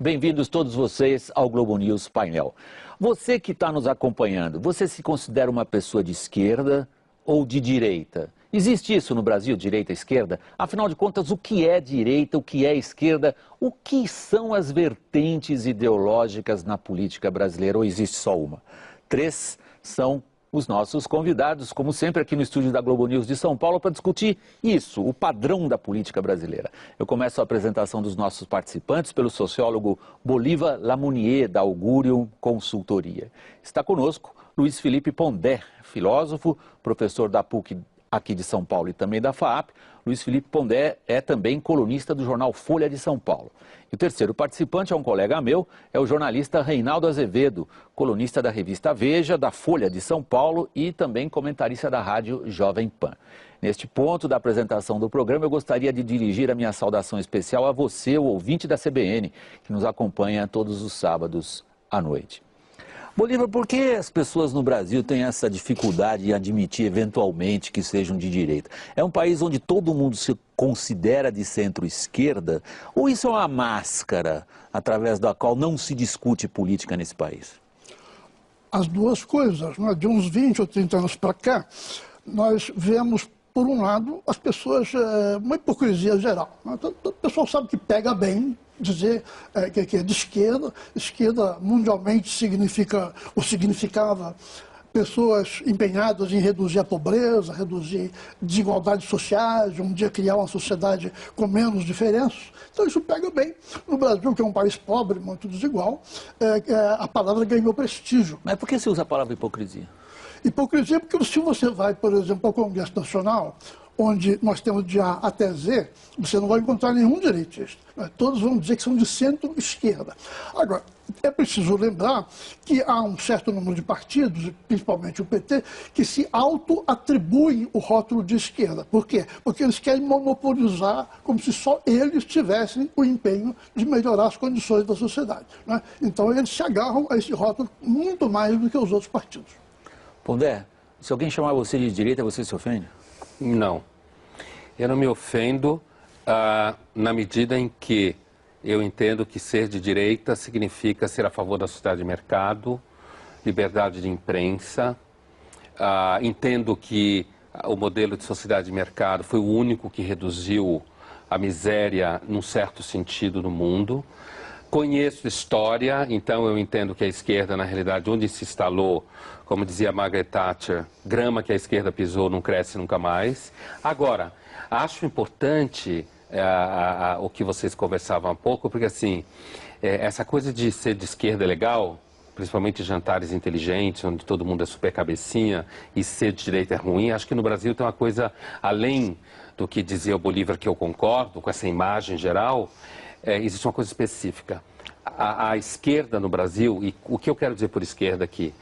Bem-vindos todos vocês ao Globo News Painel. Você que está nos acompanhando, você se considera uma pessoa de esquerda ou de direita? Existe isso no Brasil, direita e esquerda? Afinal de contas, o que é direita, o que é esquerda? O que são as vertentes ideológicas na política brasileira ou existe só uma? 3 são os nossos convidados, como sempre aqui no estúdio da Globo News de São Paulo, para discutir isso, o padrão da política brasileira. Eu começo a apresentação dos nossos participantes pelo sociólogo Bolívar Lamounier, da Augurium Consultoria. Está conosco Luiz Felipe Pondé, filósofo, professor da PUC aqui de São Paulo e também da FAAP. Luiz Felipe Pondé é também colunista do jornal Folha de São Paulo. E o terceiro participante é um colega meu, é o jornalista Reinaldo Azevedo, colunista da revista Veja, da Folha de São Paulo e também comentarista da rádio Jovem Pan. Neste ponto da apresentação do programa, eu gostaria de dirigir a minha saudação especial a você, o ouvinte da CBN, que nos acompanha todos os sábados à noite. Bolívar, por que as pessoas no Brasil têm essa dificuldade em admitir eventualmente que sejam de direita? É um país onde todo mundo se considera de centro-esquerda? Ou isso é uma máscara através da qual não se discute política nesse país? As duas coisas, né? De uns 20 ou 30 anos para cá, nós vemos, por um lado, as pessoas, uma hipocrisia geral. Né? O pessoal sabe que pega bem dizer que é de esquerda. Esquerda mundialmente significava pessoas empenhadas em reduzir a pobreza, reduzir desigualdades sociais, um dia criar uma sociedade com menos diferenças. Então isso pega bem. No Brasil, que é um país pobre, muito desigual, a palavra ganhou prestígio. Mas por que se usa a palavra hipocrisia? Hipocrisia porque se você vai, por exemplo, ao Congresso Nacional, onde nós temos de A até Z, você não vai encontrar nenhum direitista. Todos vão dizer que são de centro-esquerda. Agora, é preciso lembrar que há um certo número de partidos, principalmente o PT, que se auto-atribuem o rótulo de esquerda. Por quê? Porque eles querem monopolizar como se só eles tivessem o empenho de melhorar as condições da sociedade, né? Então eles se agarram a esse rótulo muito mais do que os outros partidos. Pondé, se alguém chamar você de direita, você se ofende? Não. Eu não me ofendo na medida em que eu entendo que ser de direita significa ser a favor da sociedade de mercado, liberdade de imprensa. Entendo que o modelo de sociedade de mercado foi o único que reduziu a miséria, num certo sentido, no mundo. Conheço história, então eu entendo que a esquerda, na realidade, onde se instalou, como dizia Margaret Thatcher, grama que a esquerda pisou não cresce nunca mais. Agora, acho importante o que vocês conversavam há pouco, porque assim, essa coisa de ser de esquerda é legal, principalmente jantares inteligentes, onde todo mundo é super cabecinha, e ser de direita é ruim. Acho que no Brasil tem uma coisa, além do que dizia o Bolívar, que eu concordo com essa imagem geral, existe uma coisa específica. A esquerda no Brasil, e o que eu quero dizer por esquerda aqui,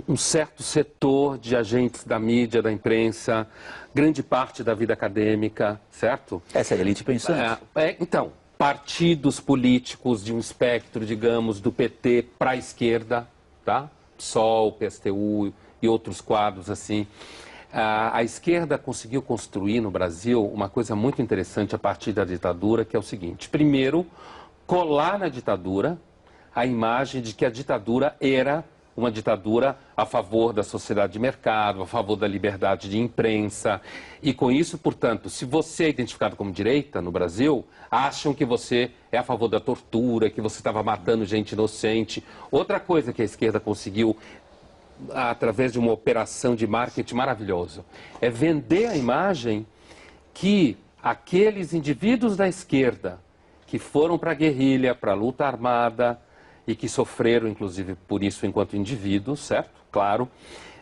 um certo setor de agentes da mídia, da imprensa, grande parte da vida acadêmica, certo? Essa é a elite pensante. Então, partidos políticos de um espectro, digamos, do PT para a esquerda, tá? PSOL, PSTU e outros quadros assim. A esquerda conseguiu construir no Brasil uma coisa muito interessante a partir da ditadura, que é o seguinte: primeiro, colar na ditadura a imagem de que a ditadura era uma ditadura a favor da sociedade de mercado, a favor da liberdade de imprensa. E com isso, portanto, se você é identificado como direita no Brasil, acham que você é a favor da tortura, que você estava matando gente inocente. Outra coisa que a esquerda conseguiu, através de uma operação de marketing maravilhoso, é vender a imagem que aqueles indivíduos da esquerda que foram para a guerrilha, para a luta armada e que sofreram, inclusive, por isso enquanto indivíduos, certo? Claro.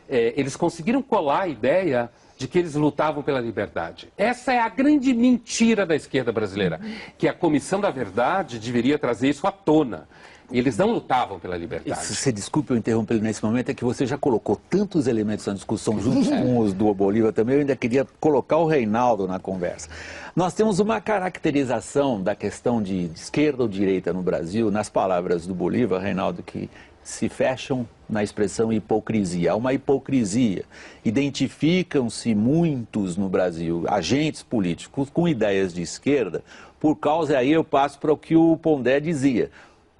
Eles conseguiram colar a ideia de que eles lutavam pela liberdade. Essa é a grande mentira da esquerda brasileira, que a Comissão da Verdade deveria trazer isso à tona. Eles não lutavam pela liberdade. Você desculpe eu interromper nesse momento, é que você já colocou tantos elementos na discussão juntos com os do Bolívar também, eu ainda queria colocar o Reinaldo na conversa. Nós temos uma caracterização da questão de esquerda ou direita no Brasil, nas palavras do Bolívar, Reinaldo, que se fecham na expressão hipocrisia. Há uma hipocrisia. Identificam-se muitos no Brasil, agentes políticos com ideias de esquerda, por causa, aí eu passo para o que o Pondé dizia,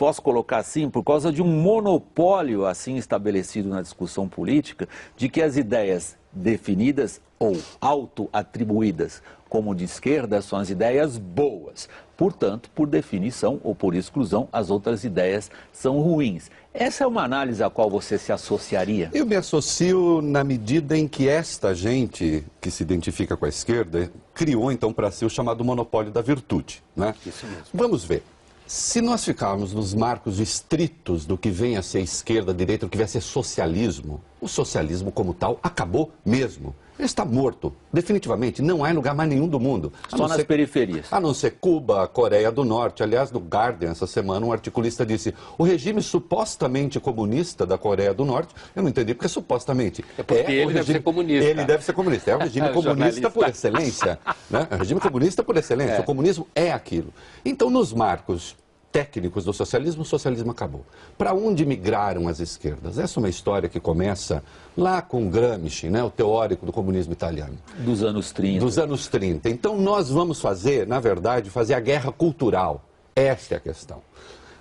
posso colocar assim, por causa de um monopólio assim estabelecido na discussão política, de que as ideias definidas ou auto-atribuídas como de esquerda são as ideias boas. Portanto, por definição ou por exclusão, as outras ideias são ruins. Essa é uma análise à qual você se associaria? Eu me associo na medida em que esta gente que se identifica com a esquerda criou então para si o chamado monopólio da virtude, né? Isso mesmo. Vamos ver. Se nós ficarmos nos marcos estritos do que vem a ser esquerda, direita, do que vem a ser socialismo, o socialismo como tal acabou mesmo. Ele está morto, definitivamente, não há em lugar mais nenhum do mundo. Só nas periferias. A não ser Cuba, Coreia do Norte. Aliás, no Guardian, essa semana, um articulista disse, o regime supostamente comunista da Coreia do Norte, eu não entendi, porque supostamente... É porque ele deve ser comunista. Ele deve ser comunista, é o regime comunista por excelência. Né? É o regime comunista por excelência, o comunismo é aquilo. Então, nos marcos técnicos do socialismo, o socialismo acabou. Para onde migraram as esquerdas? Essa é uma história que começa lá com Gramsci, né, o teórico do comunismo italiano. Dos anos 30. Dos anos 30. Então nós vamos fazer, na verdade, fazer a guerra cultural. Essa é a questão.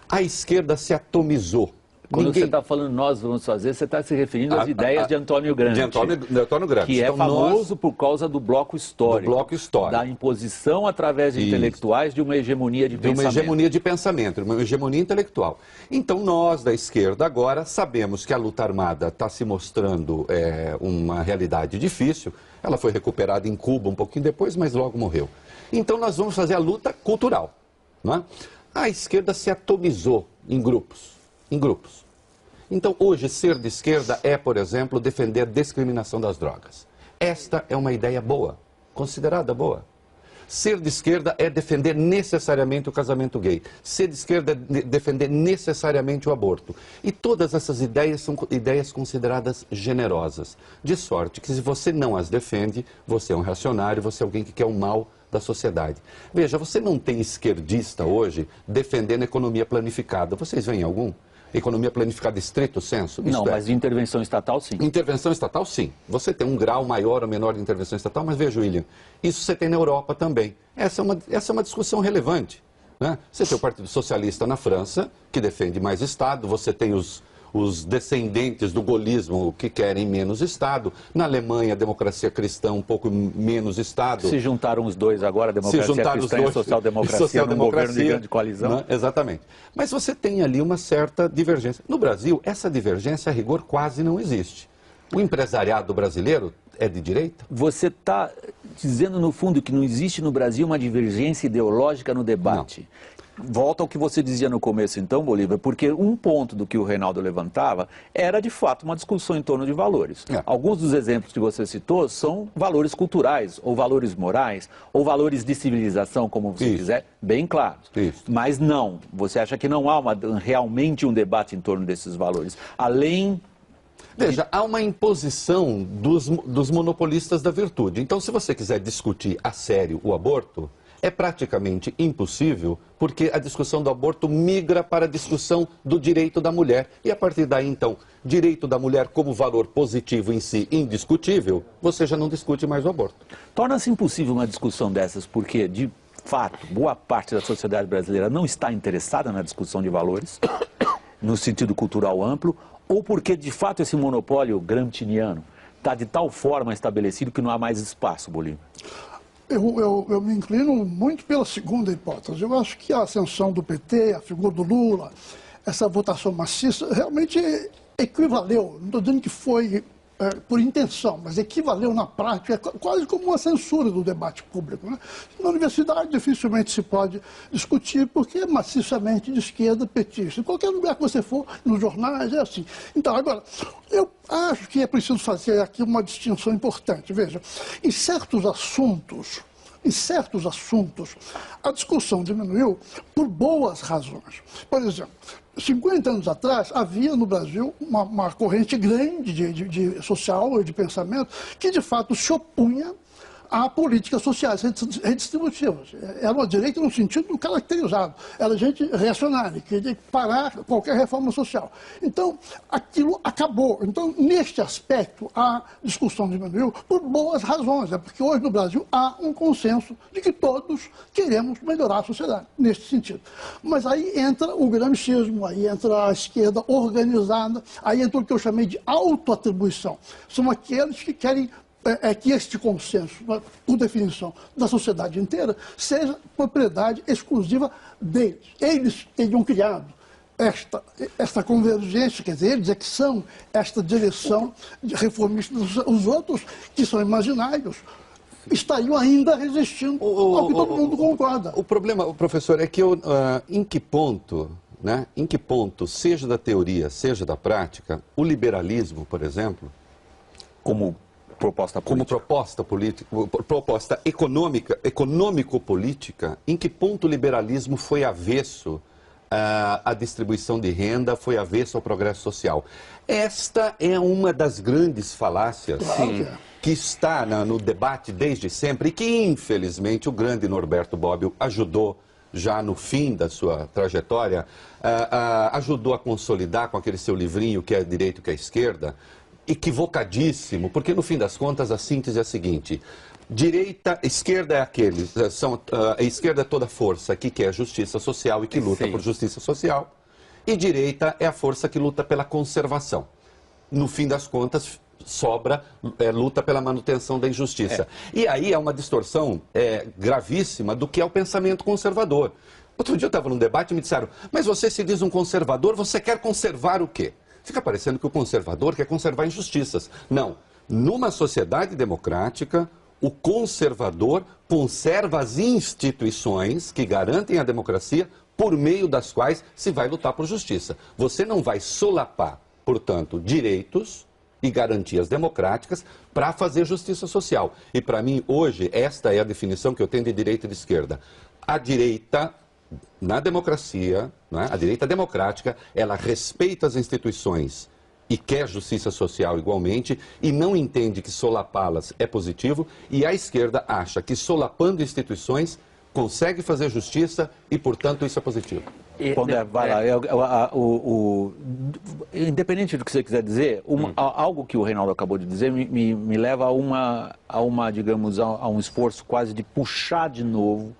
A esquerda se atomizou. Quando você está falando nós vamos fazer, você está se referindo às ideias de Antônio Gramsci. De Antônio Gramsci. Que é famoso por causa do bloco histórico. Do bloco histórico. Da imposição através de intelectuais de uma hegemonia de pensamento. De uma hegemonia de pensamento, uma hegemonia intelectual. Então nós, da esquerda, agora sabemos que a luta armada está se mostrando uma realidade difícil. Ela foi recuperada em Cuba um pouquinho depois, mas logo morreu. Então nós vamos fazer a luta cultural. Não é? A esquerda se atomizou em grupos. Então, hoje, ser de esquerda é, por exemplo, defender a discriminação das drogas. Esta é uma ideia boa, considerada boa. Ser de esquerda é defender necessariamente o casamento gay. Ser de esquerda é defender necessariamente o aborto. E todas essas ideias são ideias consideradas generosas. De sorte que, se você não as defende, você é um reacionário, você é alguém que quer o mal da sociedade. Veja, você não tem esquerdista hoje defendendo economia planificada. Vocês veem algum? Economia planificada estrito senso? Não, mas de intervenção estatal, sim. Intervenção estatal, sim. Você tem um grau maior ou menor de intervenção estatal, mas veja, William, isso você tem na Europa também. Essa é uma discussão relevante, né? Você tem o Partido Socialista na França, que defende mais Estado, você tem os descendentes do gaullismo que querem menos Estado. Na Alemanha, a democracia cristã um pouco menos Estado. Se juntaram os dois agora, a democracia cristã e a social-democracia num governo de grande coalizão. Né? Exatamente. Mas você tem ali uma certa divergência. No Brasil, essa divergência, a rigor, quase não existe. O empresariado brasileiro é de direita? Você está dizendo, no fundo, que não existe no Brasil uma divergência ideológica no debate. Não. Volta ao que você dizia no começo, então, Bolívar, porque um ponto do que o Reinaldo levantava era, de fato, uma discussão em torno de valores. Alguns dos exemplos que você citou são valores culturais, ou valores morais, ou valores de civilização, como você quiser, bem claros. Mas não, você acha que não há realmente um debate em torno desses valores, além... Veja, há uma imposição dos monopolistas da virtude. Então, se você quiser discutir a sério o aborto, é praticamente impossível, porque a discussão do aborto migra para a discussão do direito da mulher. E a partir daí, então, direito da mulher como valor positivo em si, indiscutível, você já não discute mais o aborto. Torna-se impossível uma discussão dessas, porque, de fato, boa parte da sociedade brasileira não está interessada na discussão de valores, no sentido cultural amplo, ou porque, de fato, esse monopólio gramsciano está de tal forma estabelecido que não há mais espaço, Bolívar? Eu me inclino muito pela segunda hipótese. Eu acho que a ascensão do PT, a figura do Lula, essa votação maciça, realmente equivaleu, não estou dizendo que foi por intenção, mas equivaleu na prática, quase como uma censura do debate público, né? Na universidade dificilmente se pode discutir, porque é maciçamente de esquerda petista. Em qualquer lugar que você for, nos jornais, é assim. Então, agora, eu acho que é preciso fazer aqui uma distinção importante. Veja, em certos assuntos, a discussão diminuiu por boas razões. Por exemplo, 50 anos atrás, havia no Brasil uma corrente grande de social e de pensamento que, de fato, se opunha a políticas sociais redistributivas. Era uma direita no sentido caracterizado. Era gente reacionária, que queria parar qualquer reforma social. Então, aquilo acabou. Então, neste aspecto, a discussão diminuiu por boas razões. Porque hoje no Brasil há um consenso de que todos queremos melhorar a sociedade, neste sentido. Mas aí entra o gramscismo, aí entra a esquerda organizada, aí entra o que eu chamei de autoatribuição. São aqueles que querem que este consenso, por definição, da sociedade inteira, seja propriedade exclusiva deles. Eles teriam criado esta convergência, quer dizer, eles é que são esta direção de reformistas. Os outros, que são imaginários, estariam ainda resistindo ao que todo mundo concorda. O problema, professor, é que em que ponto, né, seja da teoria, seja da prática, o liberalismo, por exemplo, Como proposta política. Proposta econômico-política, em que ponto o liberalismo foi avesso à distribuição de renda, foi avesso ao progresso social? Esta é uma das grandes falácias que está no debate desde sempre e que, infelizmente, o grande Norberto Bobbio ajudou, já no fim da sua trajetória, ajudou a consolidar com aquele seu livrinho, que é Direito, que é Esquerda, equivocadíssimo, porque no fim das contas a síntese é a seguinte: direita, esquerda é aqueles, a esquerda é toda força que quer justiça social e que luta por justiça social, e direita é a força que luta pela conservação. No fim das contas, sobra, luta pela manutenção da injustiça. E aí é uma distorção gravíssima do que é o pensamento conservador. Outro dia eu estava num debate e me disseram: mas você se diz um conservador, você quer conservar o quê? Fica parecendo que o conservador quer conservar injustiças. Não. Numa sociedade democrática, o conservador conserva as instituições que garantem a democracia por meio das quais se vai lutar por justiça. Você não vai solapar, portanto, direitos e garantias democráticas para fazer justiça social. E para mim, hoje, esta é a definição que eu tenho de direita e de esquerda. A direita, na democracia, né, a direita democrática, ela respeita as instituições e quer justiça social igualmente e não entende que solapá-las é positivo, e a esquerda acha que solapando instituições consegue fazer justiça e, portanto, isso é positivo. Pondé, vai lá. Independente do que você quiser dizer, algo que o Reinaldo acabou de dizer me leva digamos, a um esforço quase de puxar de novo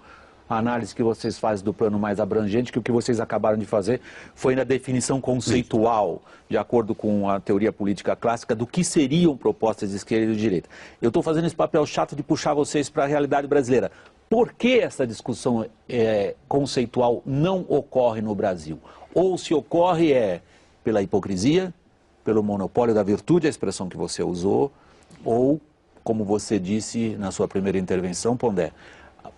a análise que vocês fazem do plano mais abrangente, que o que vocês acabaram de fazer foi na definição conceitual, de acordo com a teoria política clássica, do que seriam propostas de esquerda e de direita. Eu estou fazendo esse papel chato de puxar vocês para a realidade brasileira. Por que essa discussão conceitual não ocorre no Brasil? Ou se ocorre pela hipocrisia, pelo monopólio da virtude, a expressão que você usou, ou, como você disse na sua primeira intervenção, Pondé,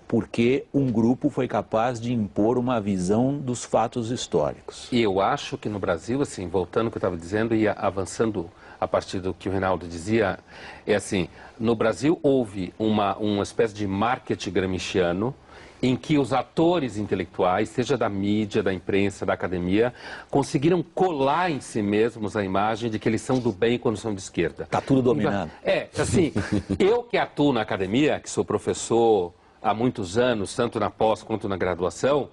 porque um grupo foi capaz de impor uma visão dos fatos históricos. E eu acho que no Brasil, assim, voltando ao que eu estava dizendo e avançando a partir do que o Reinaldo dizia, é assim, no Brasil houve uma espécie de marketing gramsciano em que os atores intelectuais, seja da mídia, da imprensa, da academia, conseguiram colar em si mesmos a imagem de que eles são do bem quando são de esquerda. Está tudo dominado. Assim, eu que atuo na academia, que sou professor há muitos anos, tanto na pós quanto na graduação,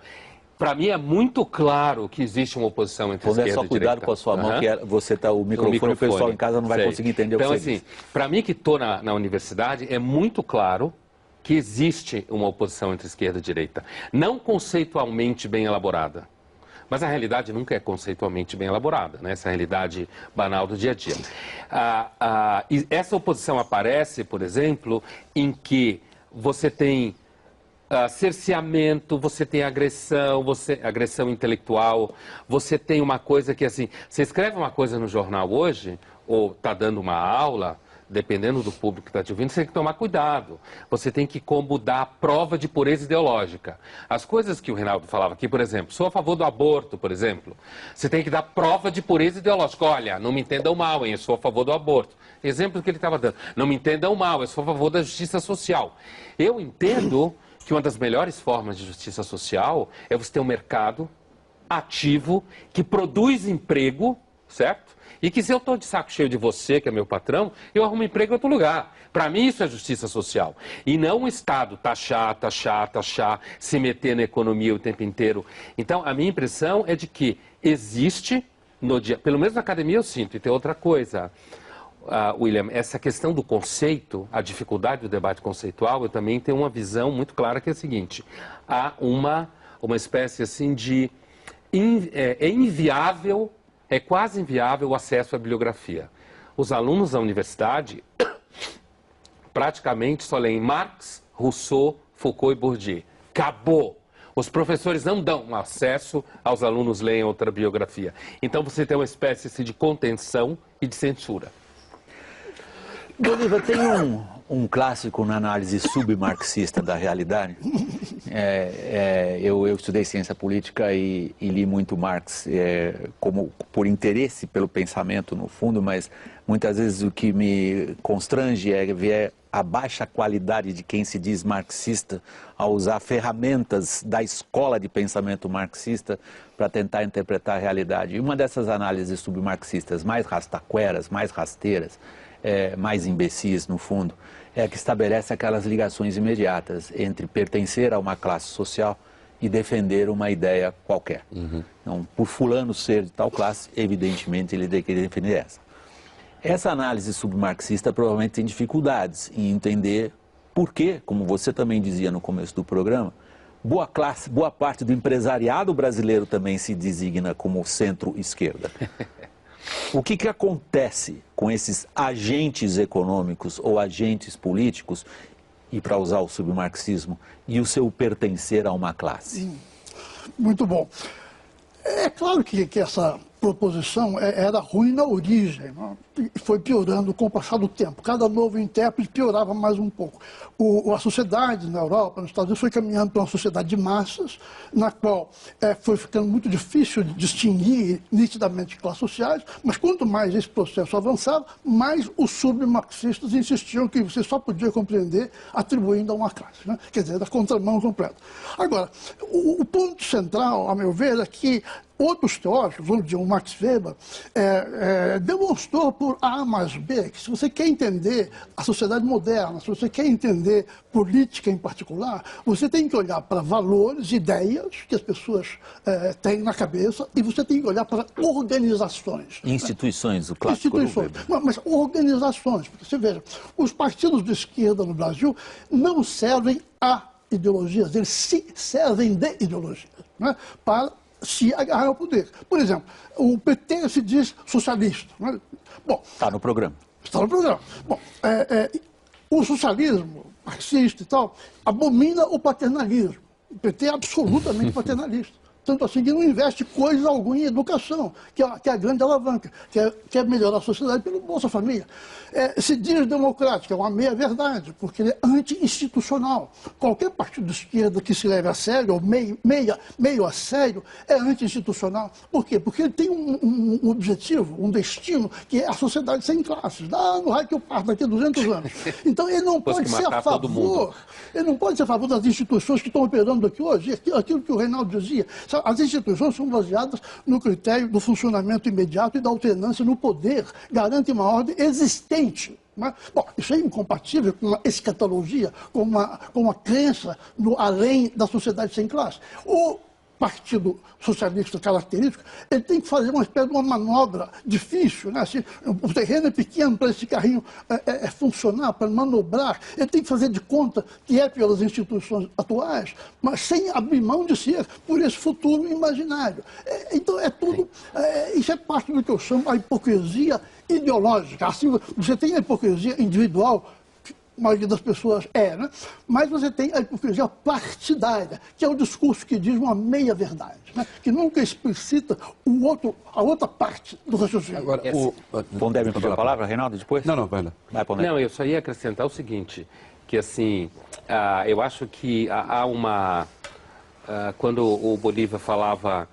para mim é muito claro que existe uma oposição entre esquerda e direita. Só cuidado com a sua mão, que você tá o microfone, o pessoal em casa não vai conseguir entender o que você diz. Então, assim, para mim que estou na universidade, é muito claro que existe uma oposição entre esquerda e direita. Não conceitualmente bem elaborada, mas a realidade nunca é conceitualmente bem elaborada, né? Essa é a realidade banal do dia a dia. E essa oposição aparece, por exemplo, em que você tem cerceamento, você tem agressão intelectual, você tem uma coisa que, assim, você escreve uma coisa no jornal hoje, ou está dando uma aula, dependendo do público que está te ouvindo, você tem que tomar cuidado. Você tem que como dar prova de pureza ideológica. As coisas que o Reinaldo falava aqui, por exemplo, sou a favor do aborto, por exemplo, você tem que dar prova de pureza ideológica. Olha, não me entendam mal, hein, eu sou a favor do aborto. Exemplo que ele estava dando. Não me entendam mal, eu sou a favor da justiça social. Eu entendo que uma das melhores formas de justiça social é você ter um mercado ativo que produz emprego certo? E que se eu estou de saco cheio de você, que é meu patrão, eu arrumo emprego em outro lugar. Para mim isso é justiça social. E não o Estado taxar, se meter na economia o tempo inteiro. Então, a minha impressão é de que existe, pelo menos na academia eu sinto, e tem outra coisa, William, essa questão do conceito, a dificuldade do debate conceitual, eu também tenho uma visão muito clara que é a seguinte, há uma espécie assim de... é inviável, é quase inviável o acesso à bibliografia. Os alunos da universidade praticamente só leem Marx, Rousseau, Foucault e Bourdieu. Acabou! Os professores não dão acesso aos alunos lerem outra biografia. Então você tem uma espécie assim, de contenção e de censura. Bolívar, tem um clássico na análise submarxista da realidade. Eu estudei ciência política e li muito Marx como por interesse pelo pensamento no fundo, mas muitas vezes o que me constrange é ver a baixa qualidade de quem se diz marxista ao usar ferramentas da escola de pensamento marxista para tentar interpretar a realidade. E uma dessas análises submarxistas mais rastaqueras, mais rasteiras, mais imbecis, no fundo, é a que estabelece aquelas ligações imediatas entre pertencer a uma classe social e defender uma ideia qualquer. Então, por fulano ser de tal classe, evidentemente ele tem que defender essa. Essa análise submarxista provavelmente tem dificuldades em entender por que, como você também dizia no começo do programa, boa parte do empresariado brasileiro também se designa como centro-esquerda. O que acontece com esses agentes econômicos ou agentes políticos, e para usar o submarxismo, e o seu pertencer a uma classe? Muito bom. É claro que essa proposição era ruim na origem, não? E foi piorando com o passar do tempo. Cada novo intérprete piorava mais um pouco. A sociedade na Europa, nos Estados Unidos, foi caminhando para uma sociedade de massas, na qual foi ficando muito difícil de distinguir nitidamente classes sociais, mas quanto mais esse processo avançava, mais os submarxistas insistiam que você só podia compreender atribuindo a uma classe, né? Quer dizer, da contramão completa. Agora, o ponto central, a meu ver, é que outros teóricos, vamos dizer, o Max Weber, demonstrou por A mais B que se você quer entender a sociedade moderna, se você quer entender política em particular, você tem que olhar para valores, ideias que as pessoas têm na cabeça e você tem que olhar para organizações. Instituições, o clássico do Weber. Mas organizações, porque você veja, os partidos de esquerda no Brasil não servem a ideologias, eles se servem de ideologias, né, para se agarrar ao poder. Por exemplo, o PT se diz socialista. Né? Bom, está no programa. Está no programa. Bom, o socialismo marxista e tal abomina o paternalismo. O PT é absolutamente paternalista. Tanto assim que não investe coisa alguma em educação, que é a grande alavanca, que é melhorar a sociedade pelo Bolsa Família. Se diz democrático, é uma meia-verdade, porque ele é anti-institucional. Qualquer partido de esquerda que se leve a sério, ou meio a sério, é anti-institucional. Por quê? Porque ele tem um objetivo, um destino, que é a sociedade sem classes. Lá no raio que eu parto daqui a 200 anos. Então ele não pode ser a favor, ele não pode ser a favor das instituições que estão operando aqui hoje, aquilo que o Reinaldo dizia. As instituições são baseadas no critério do funcionamento imediato e da alternância no poder, garante uma ordem existente. Né? Bom, isso é incompatível com uma escatologia, com uma crença no além da sociedade sem classe. O Partido Socialista característico, ele tem que fazer uma espécie de uma manobra difícil, né? Assim, o terreno é pequeno para esse carrinho funcionar, para manobrar, ele tem que fazer de conta que é pelas instituições atuais, mas sem abrir mão de ser por esse futuro imaginário. Então é tudo, isso é parte do que eu chamo a hipocrisia ideológica. Assim, você tem a hipocrisia individual, a maioria das pessoas né? Mas você tem a hipocrisia partidária, que é o discurso que diz uma meia-verdade, né? Que nunca explicita a outra parte do raciocínio. Agora, Pondé pediu a palavra, Reinaldo, depois? Não, vai lá. Vai, Pondé. Não, eu só ia acrescentar o seguinte, que assim, eu acho que há uma... quando o Bolívar falava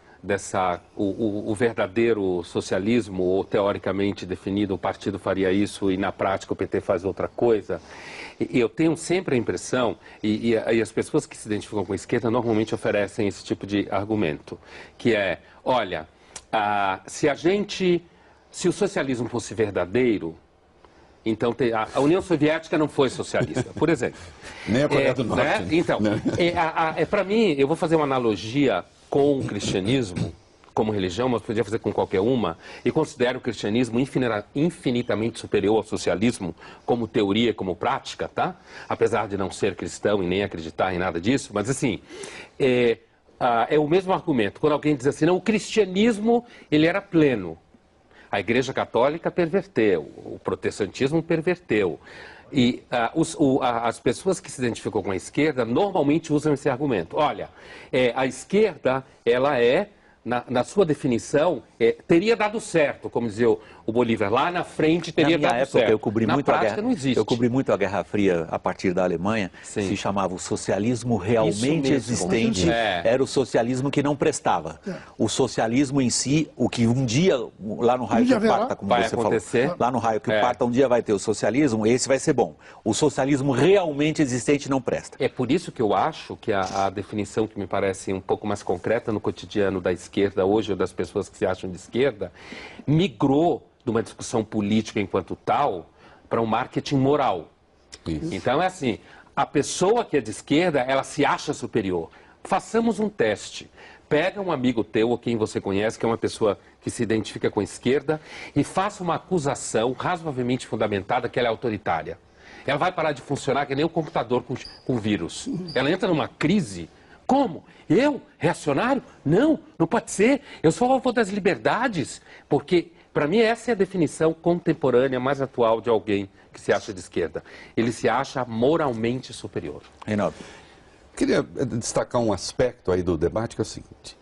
o verdadeiro socialismo, ou teoricamente definido, o partido faria isso e na prática o PT faz outra coisa. E eu tenho sempre a impressão, e as pessoas que se identificam com a esquerda normalmente oferecem esse tipo de argumento, que é, olha, se a gente se o socialismo fosse verdadeiro, então a União Soviética não foi socialista, por exemplo. Nem a Coreia do Norte. Né? Então, para mim, eu vou fazer uma analogia com o cristianismo, como religião, mas podia fazer com qualquer uma, e considero o cristianismo infinitamente superior ao socialismo como teoria, como prática, tá? Apesar de não ser cristão e nem acreditar em nada disso, mas assim, é o mesmo argumento. Quando alguém diz assim, não, o cristianismo, ele era pleno. A Igreja Católica perverteu, o protestantismo perverteu. E as pessoas que se identificam com a esquerda normalmente usam esse argumento. Olha, a esquerda, ela na sua definição, teria dado certo, como dizia o Bolívar, lá na frente teria dado certo. Eu cobri muito a guerra, não existe. Eu cobri muito a Guerra Fria a partir da Alemanha. Sim. Se chamava o socialismo realmente existente, era o socialismo que não prestava. O socialismo em si, o que um dia, lá no raio que parta, como vai você acontecer. falou, lá no raio que parta, um dia vai ter o socialismo, esse vai ser bom. O socialismo realmente existente não presta. É por isso que eu acho que a definição que me parece um pouco mais concreta no cotidiano da esquerda hoje, ou das pessoas que se acham de esquerda, migrou de uma discussão política enquanto tal para um marketing moral. Isso. Então é assim, a pessoa que é de esquerda, ela se acha superior. Façamos um teste. Pega um amigo teu ou quem você conhece, que é uma pessoa que se identifica com a esquerda, e faça uma acusação razoavelmente fundamentada que ela é autoritária. Ela vai parar de funcionar que nem o computador com vírus. Ela entra numa crise. Como? Eu? Reacionário? Não, não pode ser. Eu sou a favor das liberdades. Porque, para mim, essa é a definição contemporânea mais atual de alguém que se acha de esquerda. Ele se acha moralmente superior. Reinaldo. Queria destacar um aspecto aí do debate, que é o seguinte,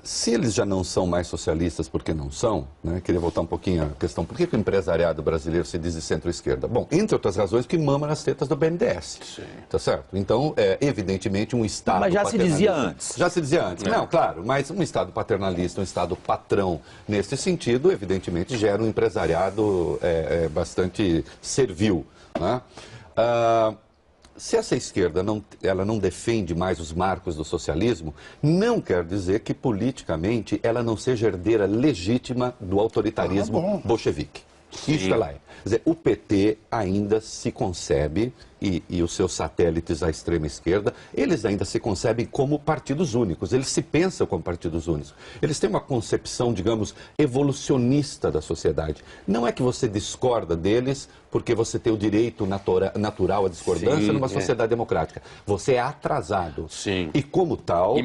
se eles já não são mais socialistas, porque não são, né? Queria voltar um pouquinho à questão, por que o empresariado brasileiro se diz de centro-esquerda? Bom, entre outras razões, que mama nas tetas do BNDES, sim. Tá certo? Então, evidentemente, um Estado Mas já se dizia antes. Já se dizia antes, não, claro, mas um Estado paternalista, um Estado patrão, nesse sentido, evidentemente, gera um empresariado bastante servil, né? Se essa esquerda ela não defende mais os marcos do socialismo, não quer dizer que politicamente ela não seja herdeira legítima do autoritarismo bolchevique. Isso ela é. Quer dizer, o PT ainda se concebe, e os seus satélites à extrema esquerda, eles ainda se concebem como partidos únicos, eles se pensam como partidos únicos. Eles têm uma concepção, digamos, evolucionista da sociedade. Não é que você discorda deles porque você tem o direito natural à discordância numa sociedade democrática. Você é atrasado. Sim. E como tal... E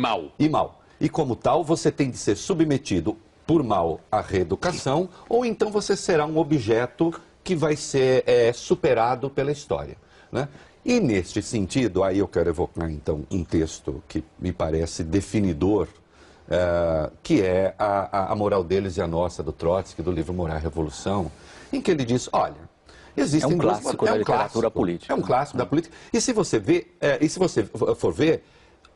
mal. E como tal, você tem de ser submetido por mal à reeducação, ou então você será um objeto que vai ser superado pela história, né? E neste sentido, aí eu quero evocar então um texto que me parece definidor, que é a moral deles e a nossa, do Trotsky, do livro Moral e Revolução, em que ele diz, olha, existem um clássico da literatura política. É um clássico da política. E se você for ver,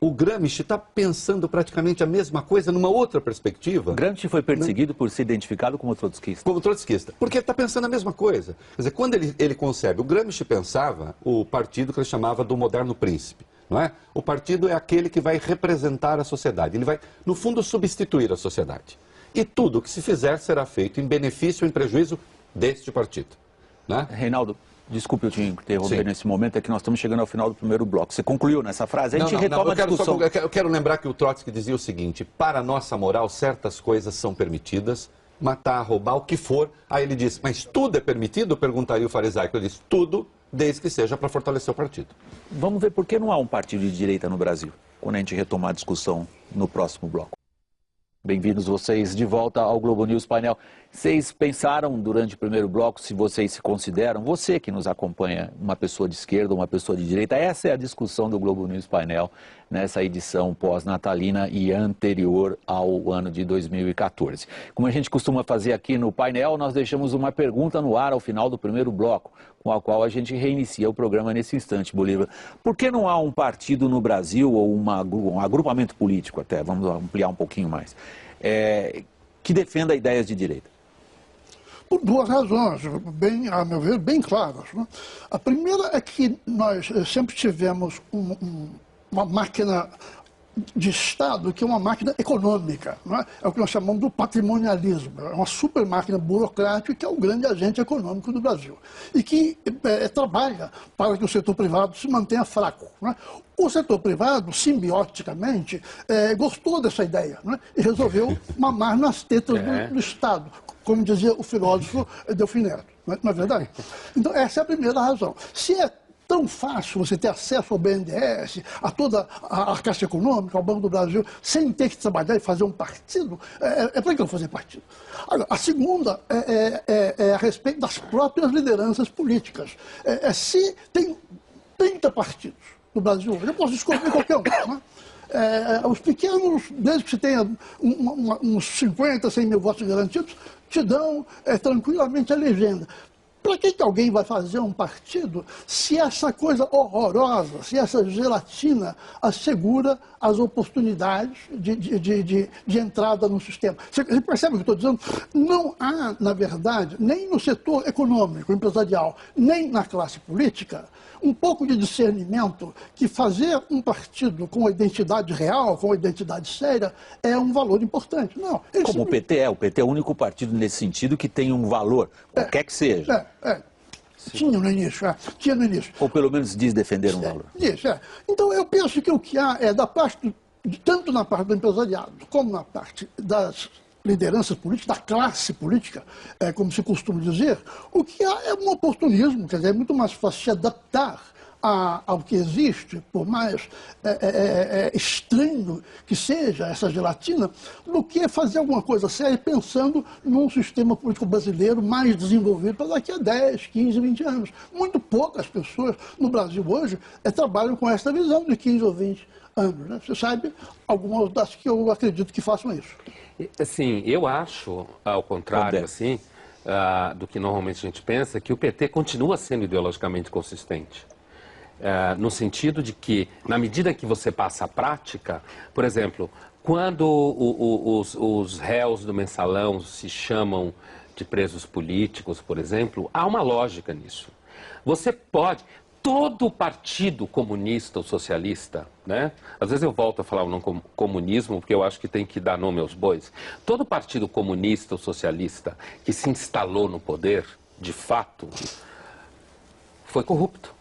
o Gramsci está pensando praticamente a mesma coisa numa outra perspectiva. Gramsci foi perseguido por ser identificado como trotskista. Como trotskista, porque ele está pensando a mesma coisa. Quer dizer, quando ele concebe, o Gramsci pensava o partido que ele chamava do moderno príncipe, não é? O partido é aquele que vai representar a sociedade, ele vai, no fundo, substituir a sociedade. E tudo que se fizer será feito em benefício ou em prejuízo deste partido, né? Reinaldo, desculpe eu te interromper nesse momento, é que nós estamos chegando ao final do primeiro bloco. Você concluiu nessa frase? A gente retoma a discussão. Eu quero lembrar que o Trotsky dizia o seguinte, para a nossa moral, certas coisas são permitidas, matar, roubar, o que for. Aí ele diz, mas tudo é permitido? Perguntaria o farisaico. Ele diz, tudo, desde que seja para fortalecer o partido. Vamos ver por que não há um partido de direita no Brasil, quando a gente retomar a discussão no próximo bloco. Bem-vindos vocês de volta ao Globo News Painel. Vocês pensaram durante o primeiro bloco se vocês se consideram, você que nos acompanha, uma pessoa de esquerda ou uma pessoa de direita? Essa é a discussão do Globo News Painel nessa edição pós-natalina e anterior ao ano de 2014. Como a gente costuma fazer aqui no painel, nós deixamos uma pergunta no ar ao final do primeiro bloco, com a qual a gente reinicia o programa nesse instante, Bolívar. Por que não há um partido no Brasil, ou um agrupamento político até, vamos ampliar um pouquinho mais, que defenda ideias de direita? Por duas razões, a meu ver, bem claras, né? A primeira é que nós sempre tivemos uma máquina de Estado que é uma máquina econômica, não é? É o que nós chamamos do patrimonialismo, é uma super máquina burocrática que é o grande agente econômico do Brasil e que trabalha para que o setor privado se mantenha fraco. Não é? O setor privado, simbioticamente, gostou dessa ideia, não é? E resolveu mamar nas tetas do Estado, como dizia o filósofo Delfim Neto, não é verdade? Então essa é a primeira razão. Se é tão fácil você ter acesso ao BNDES, a toda a Caixa Econômica, ao Banco do Brasil, sem ter que trabalhar e fazer um partido, para que eu fazer partido? Agora, a segunda é a respeito das próprias lideranças políticas. Se tem 30 partidos no Brasil, eu posso escolher qualquer um, né? Os pequenos, desde que você tenha uns 50, 100 mil votos garantidos, te dão tranquilamente a legenda. Para que alguém vai fazer um partido se essa coisa horrorosa, se essa gelatina assegura as oportunidades de entrada no sistema? Você percebe o que eu estou dizendo? Não há, na verdade, nem no setor econômico, empresarial, nem na classe política, um pouco de discernimento que fazer um partido com a identidade real, com a identidade séria, é um valor importante. Não. Como o PT é o único partido nesse sentido que tem um valor, qualquer que seja. Tinha no início, tinha no início. Ou pelo menos diz defender um valor. Então eu penso que o que há da parte, tanto na parte do empresariado, como na parte das lideranças políticas, da classe política, como se costuma dizer, o que há é um oportunismo, quer dizer, é muito mais fácil se adaptar ao que existe, por mais estranho que seja essa gelatina, do que fazer alguma coisa séria pensando num sistema político brasileiro mais desenvolvido para daqui a 10, 15, 20 anos. Muito poucas pessoas no Brasil hoje trabalham com essa visão de 15 ou 20 anos. Né? Você sabe, algumas das que eu acredito que façam isso. Assim, eu acho, ao contrário assim, do que normalmente a gente pensa, que o PT continua sendo ideologicamente consistente. No sentido de que, na medida que você passa a prática, por exemplo, quando os réus do mensalão se chamam de presos políticos, por exemplo, há uma lógica nisso. Você pode... Todo partido comunista ou socialista, né? Às vezes eu volto a falar o não comunismo, porque eu acho que tem que dar nome aos bois. Todo partido comunista ou socialista que se instalou no poder, de fato, foi corrupto.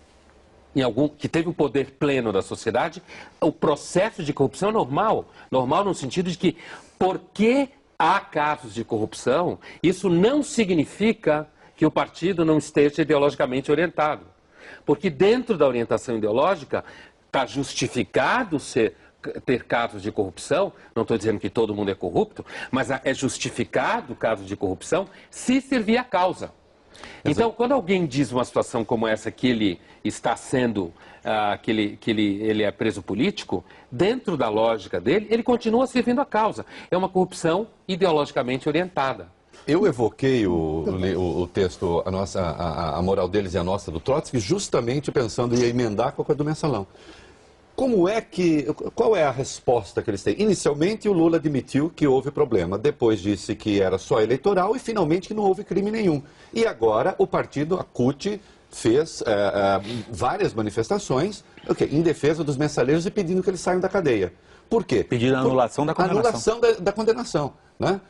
Que teve o poder pleno da sociedade, o processo de corrupção é normal. Normal no sentido de que, porque há casos de corrupção, isso não significa que o partido não esteja ideologicamente orientado. Porque dentro da orientação ideológica está justificado ter casos de corrupção, não estou dizendo que todo mundo é corrupto, mas é justificado o caso de corrupção se servir a causa. Então, quando alguém diz uma situação como essa, que ele está sendo, que ele é preso político, dentro da lógica dele, ele continua servindo a causa. É uma corrupção ideologicamente orientada. Eu evoquei o texto, a moral deles e a nossa do Trotsky, justamente pensando em emendar com a coisa do mensalão. Qual é a resposta que eles têm? Inicialmente, o Lula admitiu que houve problema, depois disse que era só eleitoral e finalmente que não houve crime nenhum. E agora o partido, a CUT, fez várias manifestações em defesa dos mensaleiros e pedindo que eles saiam da cadeia. Por quê? Pedindo a anulação da condenação. Anulação da condenação, né?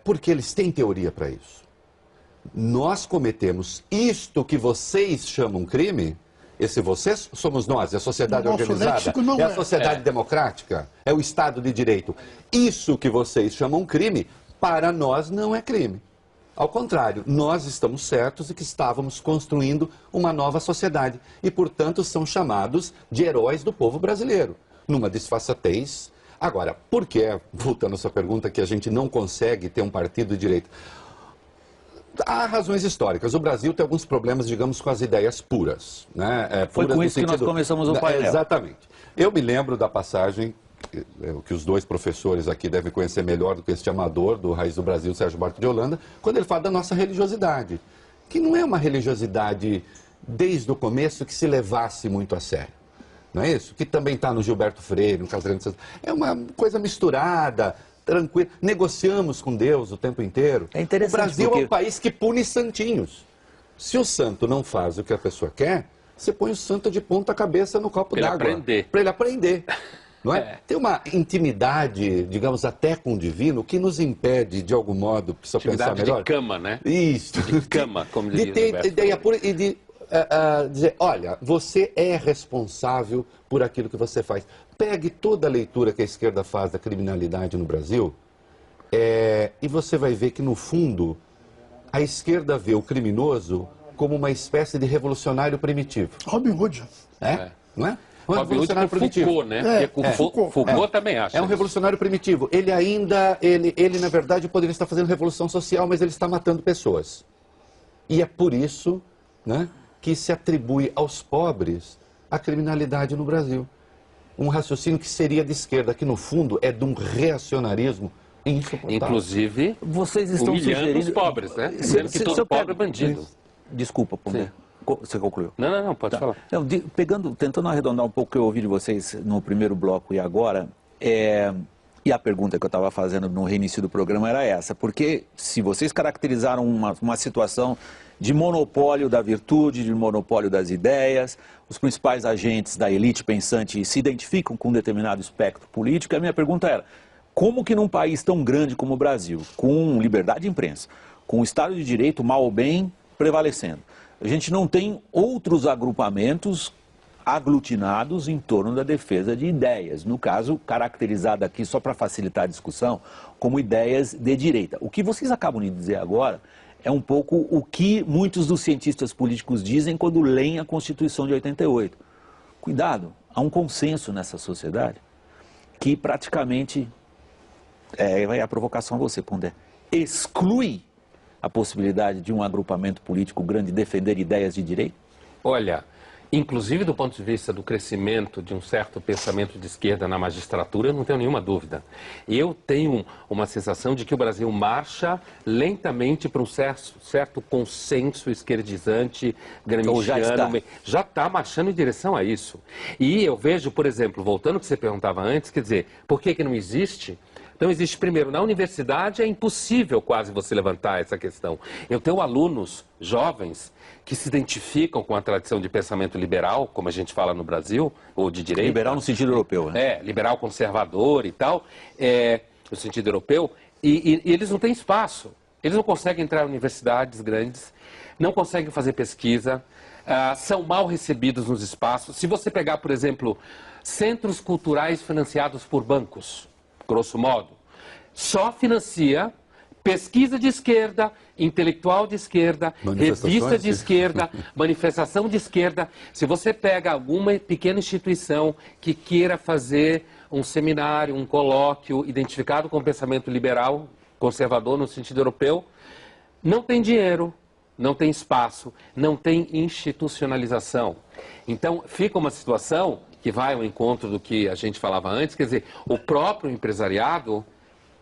Porque eles têm teoria para isso. Nós cometemos isto que vocês chamam crime, esse vocês somos nós, é a sociedade organizada, é a sociedade democrática, é o Estado de Direito. Isso que vocês chamam crime, para nós não é crime. Ao contrário, nós estamos certos e que estávamos construindo uma nova sociedade e, portanto, são chamados de heróis do povo brasileiro, numa disfarçatez. Agora, por que, voltando à sua pergunta, que a gente não consegue ter um partido de direita? Há razões históricas. O Brasil tem alguns problemas, digamos, com as ideias puras. Né? Foi com isso que nós começamos o painel. Exatamente. Eu me lembro da passagem, que os dois professores aqui devem conhecer melhor do que este amador, do Raiz do Brasil, Sérgio Barco de Holanda, quando ele fala da nossa religiosidade. Que não é uma religiosidade, desde o começo, que se levasse muito a sério. Não é isso? Que também está no Gilberto Freire, no Casagrande Santos. É uma coisa misturada, tranquila. Negociamos com Deus o tempo inteiro. É interessante. O Brasil é um país que pune santinhos. Se o santo não faz o que a pessoa quer, você põe o santo de ponta cabeça no copo d'água. Para ele aprender. Para ele aprender. não é? Tem uma intimidade, digamos, até com o divino, que nos impede, de algum modo, precisa pensar melhor. De cama, né? Isso. De cama, como diria de ter ideia pura e de dizer, olha, você é responsável por aquilo que você faz. Pegue toda a leitura que a esquerda faz da criminalidade no Brasil e você vai ver que, no fundo, a esquerda vê o criminoso como uma espécie de revolucionário primitivo. Robin Hood. Não é? Um revolucionário primitivo. Foucault, né? Foucault também acha. É um revolucionário primitivo. Ele ainda, ele na verdade poderia estar fazendo revolução social, mas ele está matando pessoas. E é por isso, né, que se atribui aos pobres a criminalidade no Brasil. Um raciocínio que seria de esquerda, que no fundo é de um reacionarismo insuportável. Inclusive, vocês estão humilhando os pobres, né? Dizendo que todo pobre é bandido. Desculpa, Pondé. Você concluiu? Não, pode falar. Não, tentando arredondar um pouco o que eu ouvi de vocês no primeiro bloco e agora, e a pergunta que eu estava fazendo no reinício do programa era essa, porque se vocês caracterizaram uma situação de monopólio da virtude, de monopólio das ideias, os principais agentes da elite pensante se identificam com um determinado espectro político, a minha pergunta era, como que num país tão grande como o Brasil, com liberdade de imprensa, com o Estado de Direito, mal ou bem, prevalecendo, a gente não tem outros agrupamentos aglutinados em torno da defesa de ideias, no caso, caracterizada aqui, só para facilitar a discussão, como ideias de direita. O que vocês acabam de dizer agora é um pouco o que muitos dos cientistas políticos dizem quando leem a Constituição de 88. Cuidado, há um consenso nessa sociedade que praticamente, vai a provocação a você, Pondé, exclui a possibilidade de um agrupamento político grande defender ideias de direito? Olha, inclusive do ponto de vista do crescimento de um certo pensamento de esquerda na magistratura, eu não tenho nenhuma dúvida. Eu tenho uma sensação de que o Brasil marcha lentamente para um certo consenso esquerdizante, gramsciano. Já está marchando em direção a isso. E eu vejo, por exemplo, voltando ao que você perguntava antes, quer dizer, por que não existe? Não existe, primeiro, na universidade é impossível quase você levantar essa questão. Eu tenho alunos jovens que se identificam com a tradição de pensamento liberal, como a gente fala no Brasil, ou de direita. Liberal no sentido europeu, né? Liberal conservador e tal, no sentido europeu, e eles não têm espaço. Eles não conseguem entrar em universidades grandes, não conseguem fazer pesquisa, são mal recebidos nos espaços. Se você pegar, por exemplo, centros culturais financiados por bancos, grosso modo, só financia pesquisa de esquerda, intelectual de esquerda, revista de esquerda, manifestação de esquerda. Se você pega alguma pequena instituição que queira fazer um seminário, um colóquio identificado com o pensamento liberal, conservador no sentido europeu, não tem dinheiro, não tem espaço, não tem institucionalização. Então, fica uma situação que vai ao encontro do que a gente falava antes, quer dizer, o próprio empresariado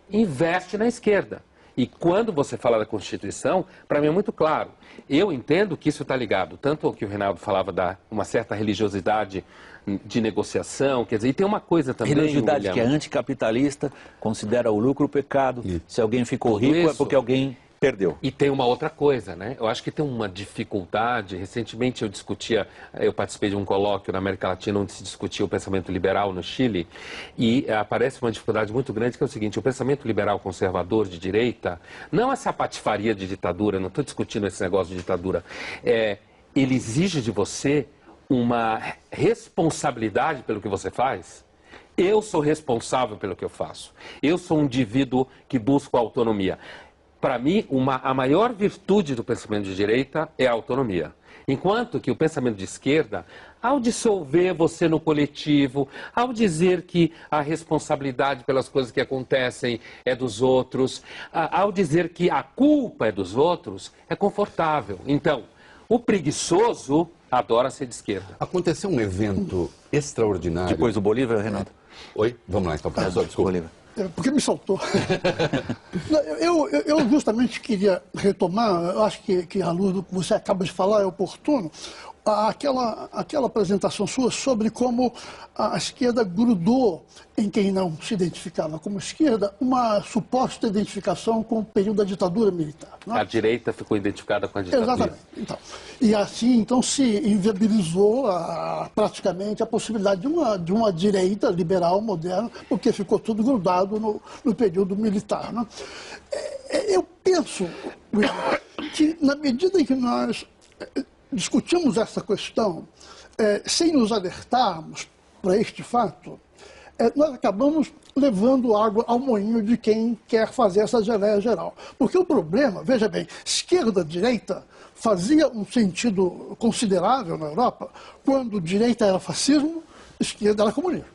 investe na esquerda. E quando você fala da Constituição, para mim é muito claro. Eu entendo que isso está ligado tanto ao que o Reinaldo falava da uma certa religiosidade de negociação, quer dizer, e tem uma coisa também... Religiosidade que é anticapitalista, considera o lucro o pecado, se alguém ficou rico é porque alguém perdeu. E tem uma outra coisa, né? Eu acho que tem uma dificuldade. Recentemente eu participei de um colóquio na América Latina onde se discutia o pensamento liberal no Chile e aparece uma dificuldade muito grande que é o seguinte, o pensamento liberal conservador de direita, não essa patifaria de ditadura, não estou discutindo esse negócio de ditadura, ele exige de você uma responsabilidade pelo que você faz. Eu sou responsável pelo que eu faço. Eu sou um indivíduo que busca autonomia. Para mim, a maior virtude do pensamento de direita é a autonomia. Enquanto que o pensamento de esquerda, ao dissolver você no coletivo, ao dizer que a responsabilidade pelas coisas que acontecem é dos outros, ao dizer que a culpa é dos outros, é confortável. Então, o preguiçoso adora ser de esquerda. Aconteceu um evento extraordinário. Depois do Bolívar, Renato? Oi? Vamos lá, então, professor, desculpa. Bolívar. Porque me soltou. eu justamente queria retomar, eu acho que a luz do que você acaba de falar é oportuno, aquela apresentação sua sobre como a esquerda grudou em quem não se identificava como esquerda uma suposta identificação com o período da ditadura militar. Não é? A direita ficou identificada com a ditadura. Exatamente. Então, e assim, então, se inviabilizou praticamente a possibilidade de uma direita liberal moderna, porque ficou tudo grudado no período militar. Né? Eu penso, William, que na medida em que nós discutimos essa questão sem nos alertarmos para este fato, nós acabamos levando água ao moinho de quem quer fazer essa geleia geral. Porque o problema, veja bem, esquerda-direita fazia um sentido considerável na Europa quando direita era fascismo, esquerda era comunismo.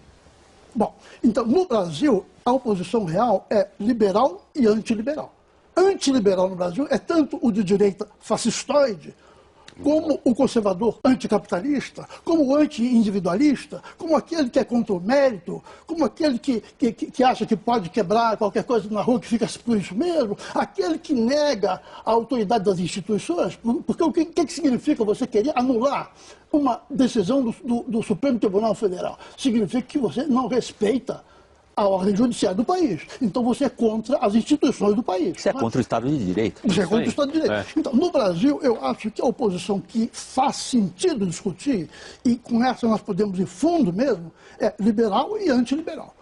Bom, então no Brasil a oposição real é liberal e antiliberal. Antiliberal no Brasil é tanto o de direita fascistoide, como o conservador anticapitalista, como o anti-individualista, como aquele que é contra o mérito, como aquele que acha que pode quebrar qualquer coisa na rua que fica por isso mesmo, aquele que nega a autoridade das instituições, porque o que significa você querer anular uma decisão do Supremo Tribunal Federal? Significa que você não respeita a ordem judiciária do país. Então você é contra as instituições do país. Você é contra o Estado de Direito. Você é contra o Estado de Direito. Então, no Brasil, eu acho que a oposição que faz sentido discutir, e com essa nós podemos ir fundo mesmo, é liberal e antiliberal.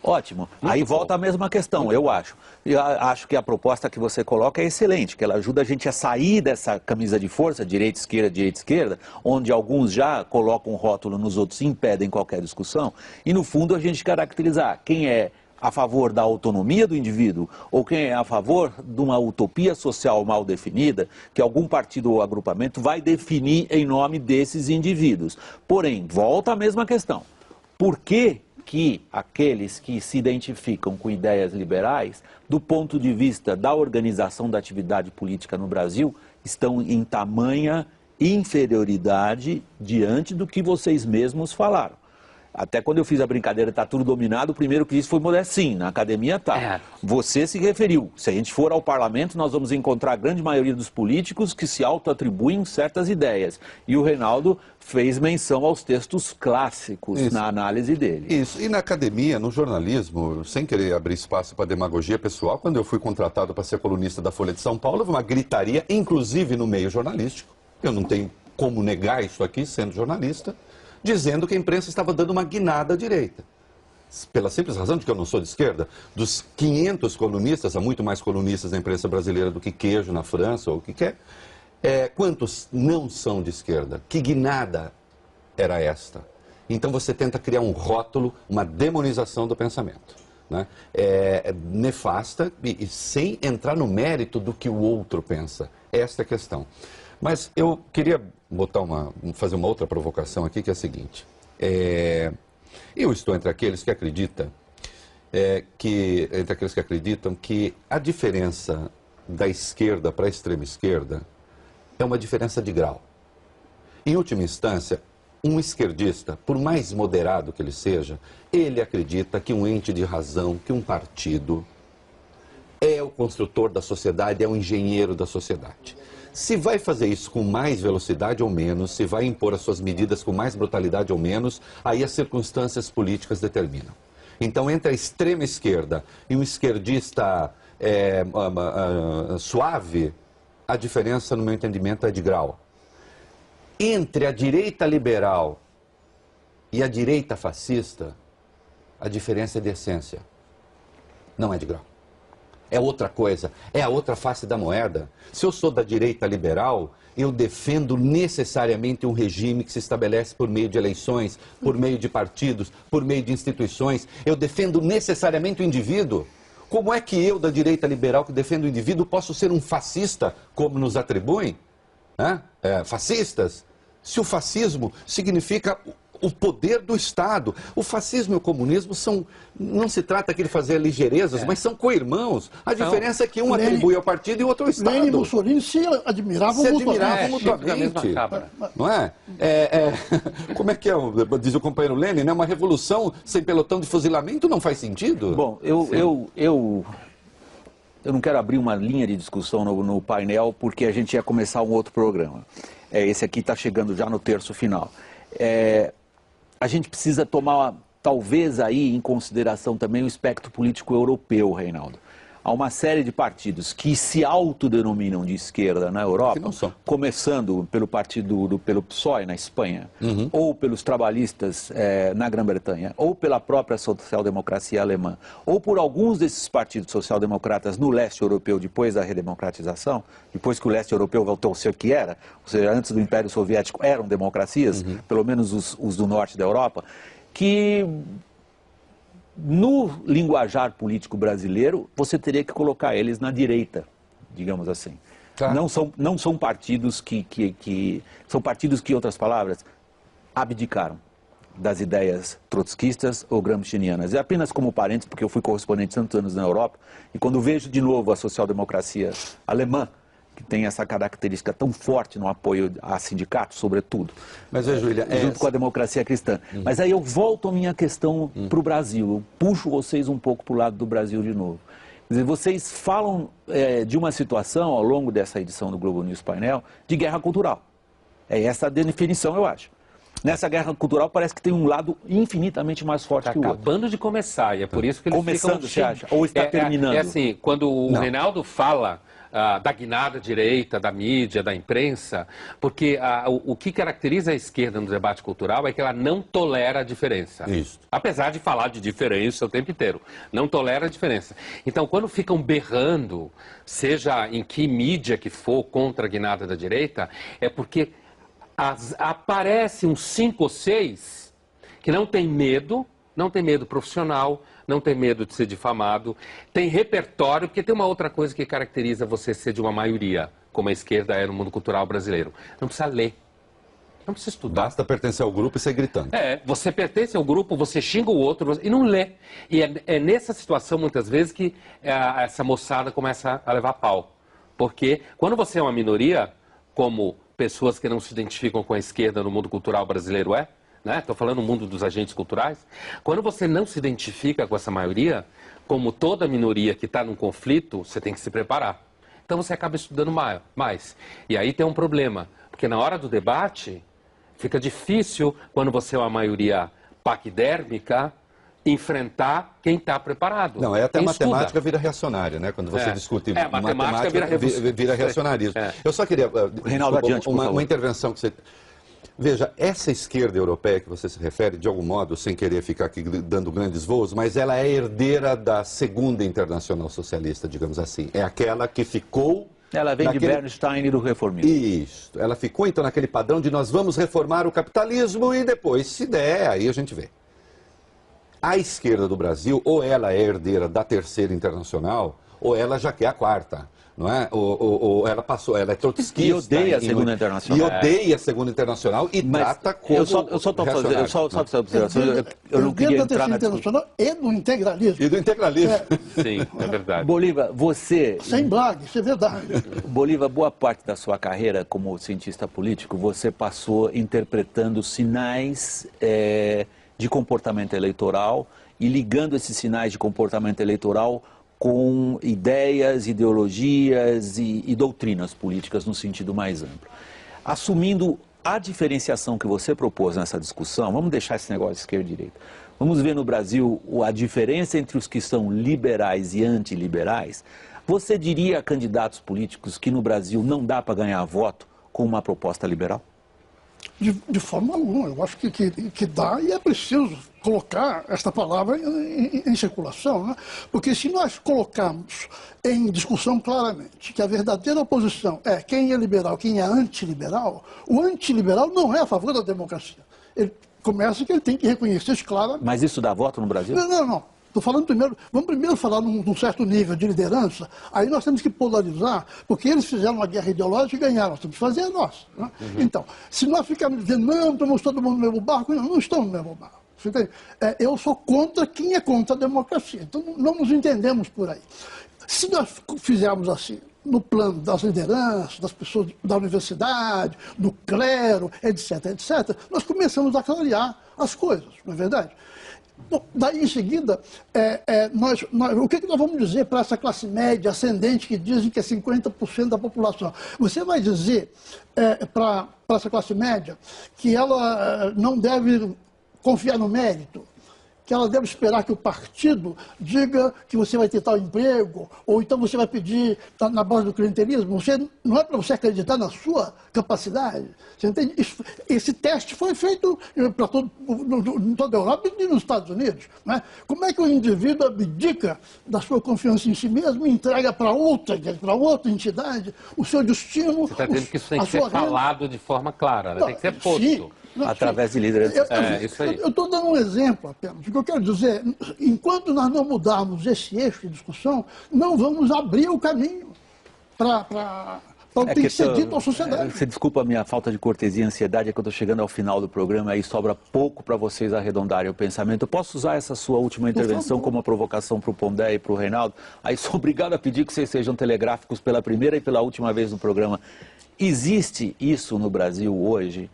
Ótimo. Aí volta a mesma questão, eu acho. Eu acho que a proposta que você coloca é excelente, que ela ajuda a gente a sair dessa camisa de força, direita-esquerda, onde alguns já colocam um rótulo nos outros e impedem qualquer discussão, e no fundo a gente caracterizar quem é a favor da autonomia do indivíduo ou quem é a favor de uma utopia social mal definida, que algum partido ou agrupamento vai definir em nome desses indivíduos. Porém, volta a mesma questão. Por que aqueles que se identificam com ideias liberais, do ponto de vista da organização da atividade política no Brasil, estão em tamanha inferioridade diante do que vocês mesmos falaram? Até quando eu fiz a brincadeira, está tudo dominado, o primeiro que disse foi Modé, sim, na academia está. Você se referiu, se a gente for ao parlamento, nós vamos encontrar a grande maioria dos políticos que se auto-atribuem certas ideias. E o Reinaldo fez menção aos textos clássicos na análise dele. Isso, e na academia, no jornalismo, sem querer abrir espaço para demagogia pessoal, quando eu fui contratado para ser colunista da Folha de São Paulo, houve uma gritaria, inclusive no meio jornalístico, eu não tenho como negar isso aqui, sendo jornalista, dizendo que a imprensa estava dando uma guinada à direita. Pela simples razão de que eu não sou de esquerda, dos 500 colunistas, há muito mais colunistas na imprensa brasileira do que queijo na França ou o que quer, quantos não são de esquerda? Que guinada era esta? Então você tenta criar um rótulo, uma demonização do pensamento, né? Nefasta e sem entrar no mérito do que o outro pensa. Esta é a questão. Mas eu queria fazer uma outra provocação aqui, que é a seguinte. Eu estou entre aqueles que acreditam que a diferença da esquerda para a extrema esquerda é uma diferença de grau. Em última instância, um esquerdista, por mais moderado que ele seja, ele acredita que um ente de razão, que um partido é o construtor da sociedade, é o engenheiro da sociedade. Se vai fazer isso com mais velocidade ou menos, se vai impor as suas medidas com mais brutalidade ou menos, aí as circunstâncias políticas determinam. Então, entre a extrema esquerda e um esquerdista suave, a diferença, no meu entendimento, é de grau. Entre a direita liberal e a direita fascista, a diferença é de essência, não é de grau. É outra coisa, é a outra face da moeda. Se eu sou da direita liberal, eu defendo necessariamente um regime que se estabelece por meio de eleições, por meio de partidos, por meio de instituições. Eu defendo necessariamente o indivíduo. Como é que eu, da direita liberal, que defendo o indivíduo, posso ser um fascista, como nos atribuem? Fascistas? Se o fascismo significa o poder do Estado. O fascismo e o comunismo não se trata aqui de fazer ligeirezas, mas são co-irmãos. A diferença é que um atribui ao partido e o outro ao Estado. Lenin e Mussolini se admiravam mutuamente. Não é? Como é que é, diz o companheiro Lenin, né? Uma revolução sem pelotão de fuzilamento não faz sentido? Bom, eu não quero abrir uma linha de discussão no painel, porque a gente ia começar um outro programa. esse aqui está chegando já no terço final. A gente precisa tomar, talvez, aí em consideração também o espectro político europeu, Reinaldo. Há uma série de partidos que se autodenominam de esquerda na Europa, começando pelo pelo PSOE na Espanha, ou pelos trabalhistas na Grã-Bretanha, ou pela própria social-democracia alemã, ou por alguns desses partidos social-democratas no leste europeu depois da redemocratização, depois que o leste europeu voltou a ser o que era, ou seja, antes do Império Soviético eram democracias, pelo menos os do norte da Europa, que no linguajar político brasileiro, você teria que colocar eles na direita, digamos assim. Tá. Não são partidos são partidos que, em outras palavras, abdicaram das ideias trotskistas ou gramscianas. E apenas como parênteses, porque eu fui correspondente tantos anos na Europa, e quando vejo de novo a social-democracia alemã, que tem essa característica tão forte no apoio a sindicatos, sobretudo. Mas, William, junto com a democracia cristã. Mas aí eu volto à minha questão para o Brasil. Eu puxo vocês um pouco para o lado do Brasil de novo. Quer dizer, vocês falam de uma situação, ao longo dessa edição do Globo News Painel, de guerra cultural. É essa a definição, eu acho. Nessa guerra cultural parece que tem um lado infinitamente mais forte que o outro. Acabando de começar, e é por isso que eles começando, você acha? Ou está terminando? É assim, quando o Reinaldo fala da guinada direita, da mídia, da imprensa, porque o que caracteriza a esquerda no debate cultural é que ela não tolera a diferença. Isso. Apesar de falar de diferença o tempo inteiro, não tolera a diferença. Então, quando ficam berrando, seja em que mídia que for contra a guinada da direita, é porque aparece uns 5 ou 6 que não tem medo profissional, não tem medo de ser difamado, tem repertório, porque tem uma outra coisa que caracteriza você ser de uma maioria, como a esquerda é no mundo cultural brasileiro. Não precisa ler, não precisa estudar. Basta pertencer ao grupo e sair gritando. Você pertence ao grupo, você xinga o outro e não lê. E é nessa situação, muitas vezes, que essa moçada começa a levar pau. Porque quando você é uma minoria, como pessoas que não se identificam com a esquerda no mundo cultural brasileiro Estou falando no mundo dos agentes culturais. Quando você não se identifica com essa maioria, como toda minoria que está num conflito, você tem que se preparar. Então você acaba estudando mais. E aí tem um problema, porque na hora do debate, fica difícil, quando você é uma maioria paquidérmica, enfrentar quem está preparado. Não, até a matemática vira reacionária, né? Quando você discute matemática vira reacionarismo. Eu só queria, Reinaldo, adiante, uma intervenção que você... Veja, essa esquerda europeia que você se refere, de algum modo, sem querer ficar aqui dando grandes voos, mas ela é herdeira da segunda internacional socialista, digamos assim. É aquela que ficou... Ela vem de Bernstein e do reformismo. Isso. Ela ficou, então, naquele padrão de nós vamos reformar o capitalismo e depois, se der, aí a gente vê. A esquerda do Brasil, ou ela é herdeira da terceira internacional, ou ela já quer a quarta. Não é? Ou ela é trotskista. E odeia a Segunda Internacional. E odeia a Segunda Internacional e trata como eu só estou fazendo, eu não queria entrar na Internacional e do integralismo. E do integralismo. Sim, é verdade. Bolívar, você... Sem blague, isso é verdade. Bolívar, boa parte da sua carreira como cientista político, você passou interpretando sinais de comportamento eleitoral e ligando esses sinais de comportamento eleitoral com ideias, ideologias e doutrinas políticas no sentido mais amplo. Assumindo a diferenciação que você propôs nessa discussão, vamos deixar esse negócio de esquerda e direita. Vamos ver no Brasil a diferença entre os que são liberais e antiliberais. Você diria a candidatos políticos que no Brasil não dá para ganhar voto com uma proposta liberal? De forma alguma. Eu acho que dá e é preciso colocar esta palavra em circulação, né? Porque se nós colocarmos em discussão claramente que a verdadeira oposição é quem é liberal, quem é antiliberal, o antiliberal não é a favor da democracia. Ele começa que ele tem que reconhecer isso claramente. Mas isso dá voto no Brasil? Não. Estou falando primeiro, vamos primeiro falar num certo nível de liderança, aí nós temos que polarizar, porque eles fizeram uma guerra ideológica e ganharam, nós temos que fazer a nossa. Né? Então, se nós ficarmos dizendo, não, estamos todo mundo no mesmo barco, não estamos no mesmo barco. Eu sou contra quem é contra a democracia, então não nos entendemos por aí. Se nós fizermos assim, no plano das lideranças, das pessoas da universidade, do clero, etc., nós começamos a clarear as coisas, não é verdade? Bom, daí em seguida, o que nós vamos dizer para essa classe média ascendente que dizem que é 50% da população? Você vai dizer para essa classe média que ela não deve confiar no mérito, que ela deve esperar que o partido diga que você vai ter tal emprego, ou então você vai pedir na base do clientelismo. Não é para você acreditar na sua capacidade. Você entende? Esse teste foi feito para toda a Europa e nos Estados Unidos. Né? Como é que o indivíduo abdica da sua confiança em si mesmo e entrega para outra entidade o seu destino? Você está dizendo que isso tem que ser falado de forma clara, né? Tem que ser posto. Sim. Através de líderes. Isso aí. Eu estou dando um exemplo apenas. O que eu quero dizer, enquanto nós não mudarmos esse eixo de discussão, não vamos abrir o caminho para o que tem que ser dito à sociedade. Você desculpa a minha falta de cortesia e ansiedade, é que eu estou chegando ao final do programa e sobra pouco para vocês arredondarem o pensamento. Eu posso usar essa sua última intervenção como uma provocação para o Pondé e para o Reinaldo? Aí sou obrigado a pedir que vocês sejam telegráficos pela primeira e pela última vez no programa. Existe isso no Brasil hoje?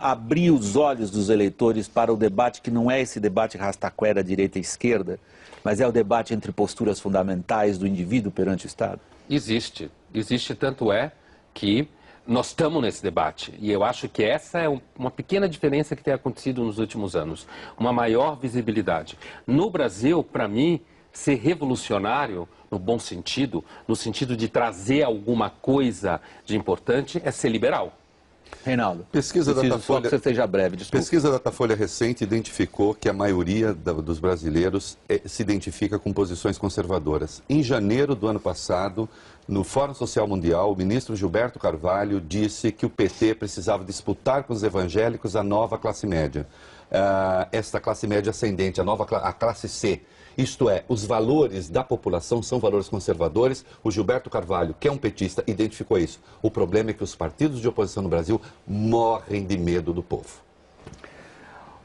Abrir os olhos dos eleitores para o debate que não é esse debate rastaquera direita e esquerda, mas é o debate entre posturas fundamentais do indivíduo perante o Estado? Existe. Existe, tanto é que nós estamos nesse debate. E eu acho que essa é uma pequena diferença que tem acontecido nos últimos anos. Uma maior visibilidade. No Brasil, para mim, ser revolucionário, no bom sentido, no sentido de trazer alguma coisa de importante, é ser liberal. Reinaldo, pesquisa Datafolha, que você seja breve, desculpa. Pesquisa Datafolha recente identificou que a maioria dos brasileiros se identifica com posições conservadoras. Em janeiro do ano passado, no Fórum Social Mundial, o ministro Gilberto Carvalho disse que o PT precisava disputar com os evangélicos a nova classe média. Esta classe média ascendente, a classe C. Isto é, os valores da população são valores conservadores. O Gilberto Carvalho, que é um petista, identificou isso. O problema é que os partidos de oposição no Brasil morrem de medo do povo.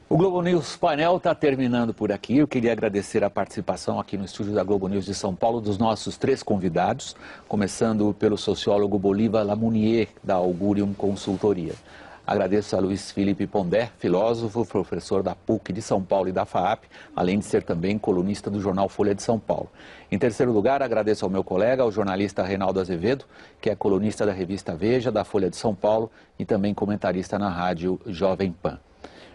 O Globo News Painel está terminando por aqui. Eu queria agradecer a participação aqui no estúdio da Globo News de São Paulo dos nossos 3 convidados, começando pelo sociólogo Bolívar Lamounier, da Augurium Consultoria. Agradeço a Luiz Felipe Pondé, filósofo, professor da PUC de São Paulo e da FAAP, além de ser também colunista do jornal Folha de São Paulo. Em terceiro lugar, agradeço ao meu colega, o jornalista Reinaldo Azevedo, que é colunista da revista Veja, da Folha de São Paulo e também comentarista na rádio Jovem Pan.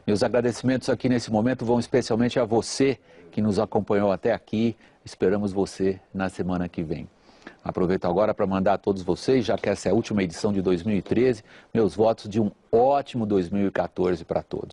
Meus agradecimentos aqui nesse momento vão especialmente a você que nos acompanhou até aqui. Esperamos você na semana que vem. Aproveito agora para mandar a todos vocês, já que essa é a última edição de 2013, meus votos de um ótimo 2014 para todos.